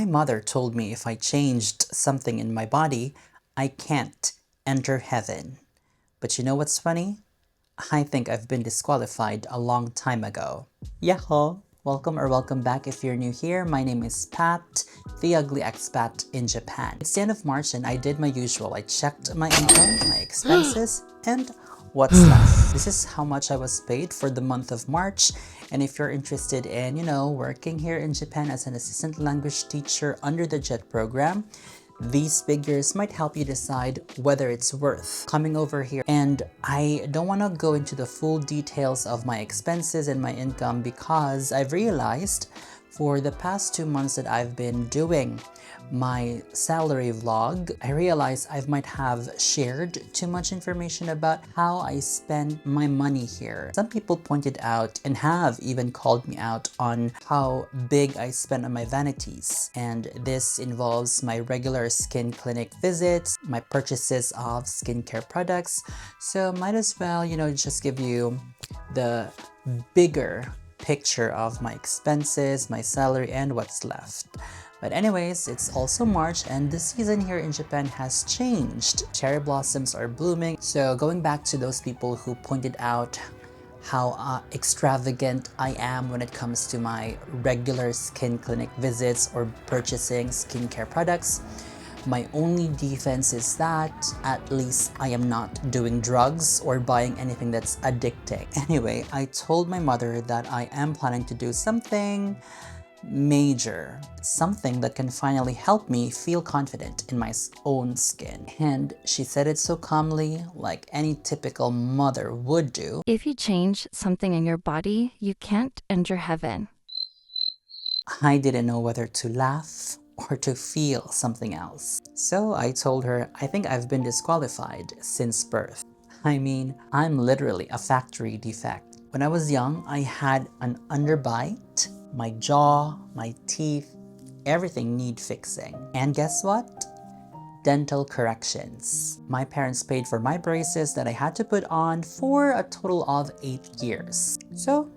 My mother told me if I changed something in my body, I can't enter heaven. But you know what's funny? I think I've been disqualified a long time ago. Yahoo! Welcome back if you're new here. My name is Pat, the ugly expat in Japan. It's the end of March and I did my usual. I checked my income, my expenses, and what's left. This is how much I was paid for the month of March. And if you're interested in, working here in Japan as an assistant language teacher under the JET program, these figures might help you decide whether it's worth coming over here. And I don't want to go into the full details of my expenses and my income because I've realized for the past 2 months that I've been doing my salary vlog, I realized I might have shared too much information about how I spend my money here. Some people pointed out and have even called me out on how big I spend on my vanities. And this involves my regular skin clinic visits, my purchases of skincare products. So might as well, just give you the bigger picture of my expenses, my salary, and what's left. But anyways, it's also March and the season here in Japan has changed. Cherry blossoms are blooming. So going back to those people who pointed out how extravagant I am when it comes to my regular skin clinic visits or purchasing skincare products, my only defense is that at least I am not doing drugs or buying anything that's addicting. Anyway, I told my mother that I am planning to do something major, something that can finally help me feel confident in my own skin. And she said it so calmly, like any typical mother would do. If you change something in your body, you can't enter heaven. I didn't know whether to laugh or to feel something else. So I told her, I think I've been disqualified since birth. I mean, I'm literally a factory defect. When I was young, I had an underbite. My jaw, my teeth, everything need fixing. And guess what? Dental corrections. My parents paid for my braces that I had to put on for a total of 8 years. So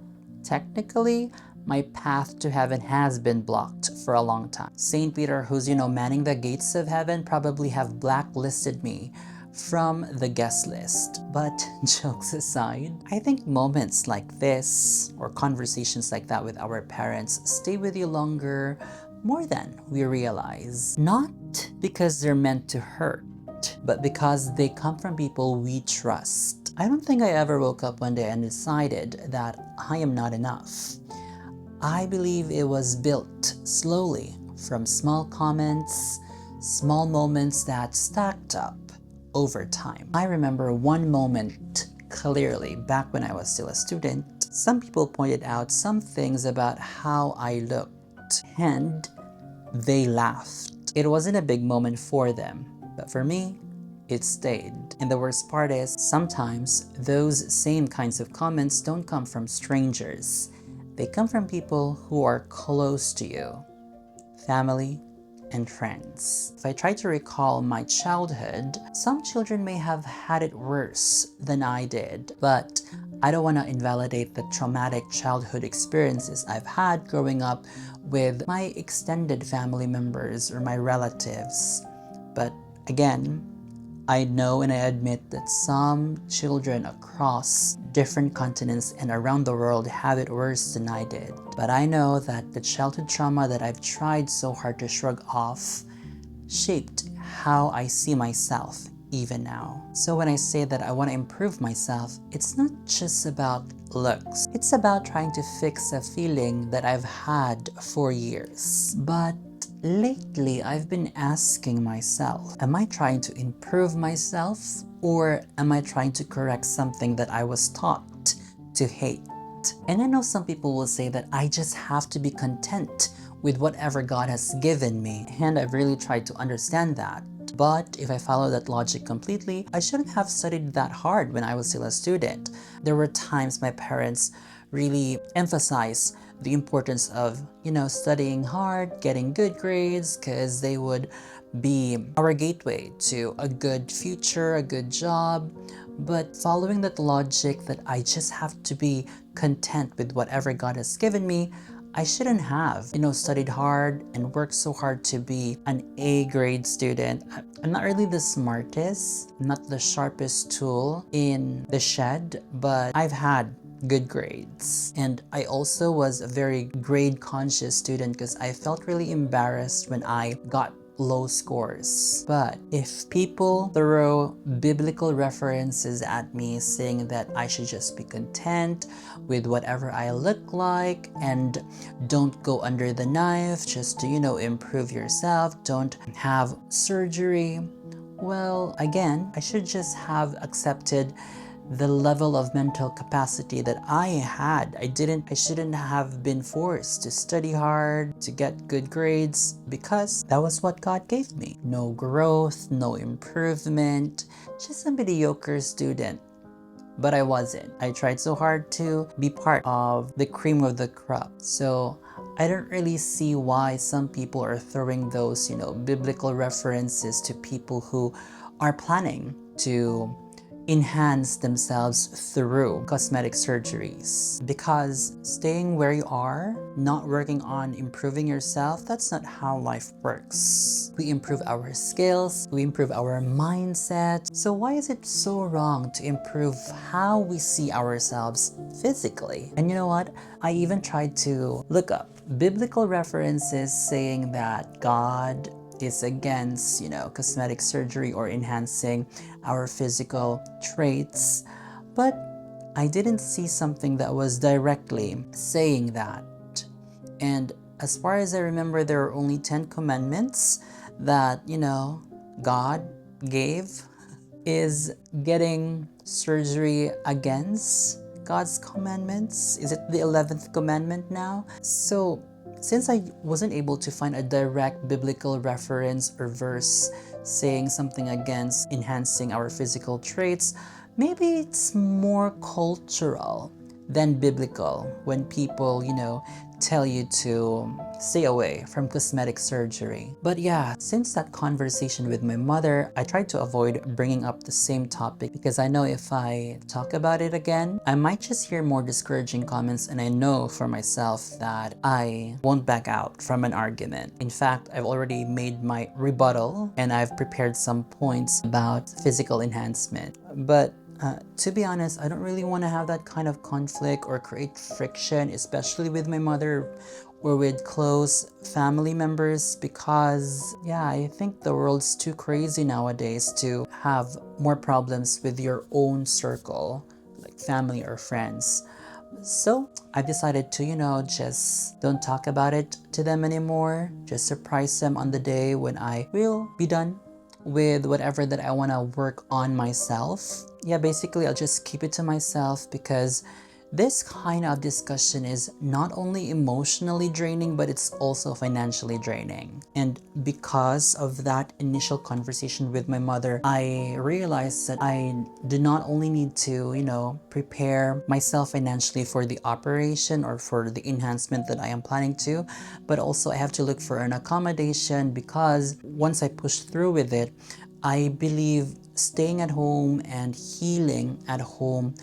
technically, my path to heaven has been blocked for a long time. Saint Peter, who's, manning the gates of heaven, probably have blacklisted me from the guest list. But jokes aside, I think moments like this or conversations like that with our parents stay with you longer more than we realize. Not because they're meant to hurt, but because they come from people we trust. I don't think I ever woke up one day and decided that I am not enough. I believe it was built slowly from small comments, small moments that stacked up over time. I remember one moment clearly back when I was still a student. Some people pointed out some things about how I looked and they laughed. It wasn't a big moment for them, but for me, it stayed. And the worst part is sometimes those same kinds of comments don't come from strangers. They come from people who are close to you, family, and friends. If I try to recall my childhood, some children may have had it worse than I did, but I don't want to invalidate the traumatic childhood experiences I've had growing up with my extended family members or my relatives. But again, I know and I admit that some children across different continents and around the world have it worse than I did. But I know that the childhood trauma that I've tried so hard to shrug off shaped how I see myself even now. So when I say that I want to improve myself, it's not just about looks. It's about trying to fix a feeling that I've had for years. But lately, I've been asking myself, am I trying to improve myself or am I trying to correct something that I was taught to hate? And I know some people will say that I just have to be content with whatever God has given me. And I've really tried to understand that. But if I follow that logic completely, I shouldn't have studied that hard when I was still a student. There were times my parents really emphasized the importance of, studying hard, getting good grades, because they would be our gateway to a good future, a good job. But following that logic that I just have to be content with whatever God has given me, I shouldn't have, studied hard and worked so hard to be an A grade student. I'm not really the smartest, not the sharpest tool in the shed, but I've had good grades. And I also was a very grade conscious student because I felt really embarrassed when I got low scores. But if people throw biblical references at me saying that I should just be content with whatever I look like and don't go under the knife just to, improve yourself, don't have surgery, well, again, I should just have accepted the level of mental capacity that I had. I shouldn't have been forced to study hard, to get good grades, because that was what God gave me. No growth, no improvement, just a mediocre student. But I wasn't. I tried so hard to be part of the cream of the crop. So I don't really see why some people are throwing those, biblical references to people who are planning to enhance themselves through cosmetic surgeries. Because staying where you are, not working on improving yourself, that's not how life works. We improve our skills, we improve our mindset. So why is it so wrong to improve how we see ourselves physically? And you know what? I even tried to look up biblical references saying that God is against, cosmetic surgery or enhancing our physical traits. But I didn't see something that was directly saying that. And as far as I remember, there are only 10 commandments that, God gave. Is getting surgery against God's commandments? Is it the 11th commandment now? So, since I wasn't able to find a direct biblical reference or verse saying something against enhancing our physical traits, maybe it's more cultural than biblical when people, tell you to stay away from cosmetic surgery. But yeah, since that conversation with my mother, I tried to avoid bringing up the same topic because I know if I talk about it again, I might just hear more discouraging comments, and I know for myself that I won't back out from an argument. In fact, I've already made my rebuttal and I've prepared some points about physical enhancement. But to be honest, I don't really want to have that kind of conflict or create friction, especially with my mother or with close family members, because yeah, I think the world's too crazy nowadays to have more problems with your own circle, like family or friends. So I've decided to, just don't talk about it to them anymore. Just surprise them on the day when I will be done with whatever that I want to work on myself. Yeah, basically I'll just keep it to myself because this kind of discussion is not only emotionally draining, but it's also financially draining. And because of that initial conversation with my mother, I realized that I do not only need to, prepare myself financially for the operation or for the enhancement that I am planning to, but also I have to look for an accommodation because once I push through with it, I believe staying at home and healing at home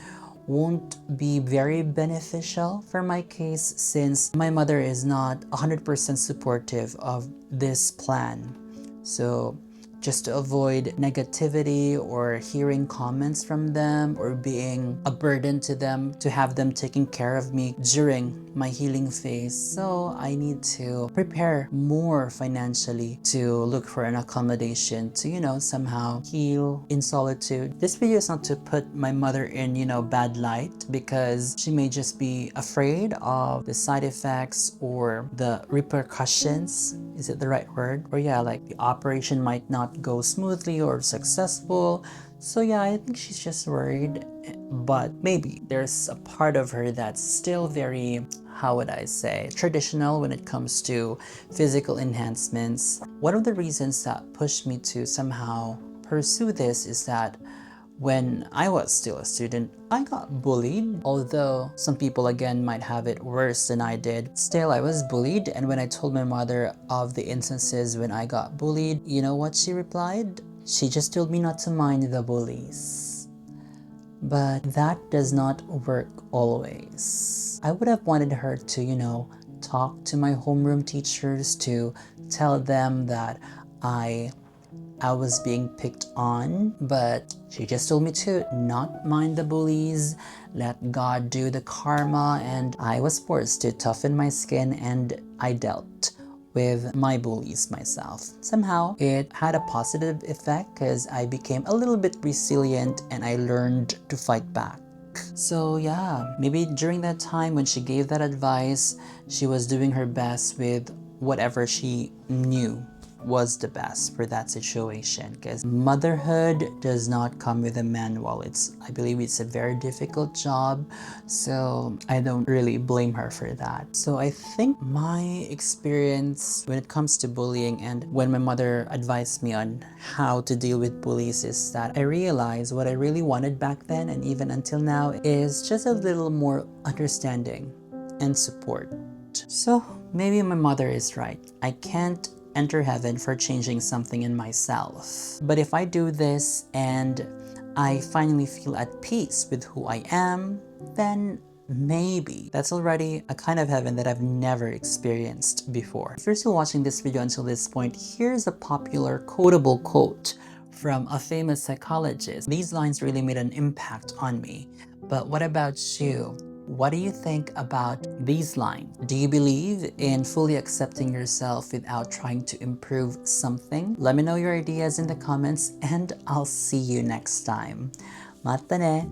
won't be very beneficial for my case since my mother is not 100% supportive of this plan. So just to avoid negativity or hearing comments from them or being a burden to them, to have them taking care of me during my healing phase. So I need to prepare more financially to look for an accommodation to, somehow heal in solitude. This video is not to put my mother in, bad light because she may just be afraid of the side effects or the repercussions. Is it the right word? Or yeah, like the operation might not go smoothly or successful. So yeah, I think she's just worried, but maybe there's a part of her that's still very, how would I say, traditional when it comes to physical enhancements. One of the reasons that pushed me to somehow pursue this is that when I was still a student, I got bullied. Although some people again might have it worse than I did, still I was bullied. And when I told my mother of the instances when I got bullied, you know what she replied? She just told me not to mind the bullies. But that does not work always. I would have wanted her to, talk to my homeroom teachers to tell them that I was being picked on, but she just told me to not mind the bullies, let God do the karma, and I was forced to toughen my skin, and I dealt with my bullies myself. Somehow it had a positive effect because I became a little bit resilient and I learned to fight back. So yeah, maybe during that time when she gave that advice, she was doing her best with whatever she knew was the best for that situation, because motherhood does not come with a manual. I believe it's a very difficult job, so I don't really blame her for that. So I think my experience when it comes to bullying and when my mother advised me on how to deal with bullies is that I realized what I really wanted back then and even until now is just a little more understanding and support. So maybe my mother is right. I can't enter heaven for changing something in myself. But if I do this and I finally feel at peace with who I am, then maybe that's already a kind of heaven that I've never experienced before. If you're still watching this video until this point, here's a popular quotable quote from a famous psychologist. These lines really made an impact on me. But what about you? What do you think about these lines? Do you believe in fully accepting yourself without trying to improve something? Let me know your ideas in the comments and I'll see you next time. Mata ne!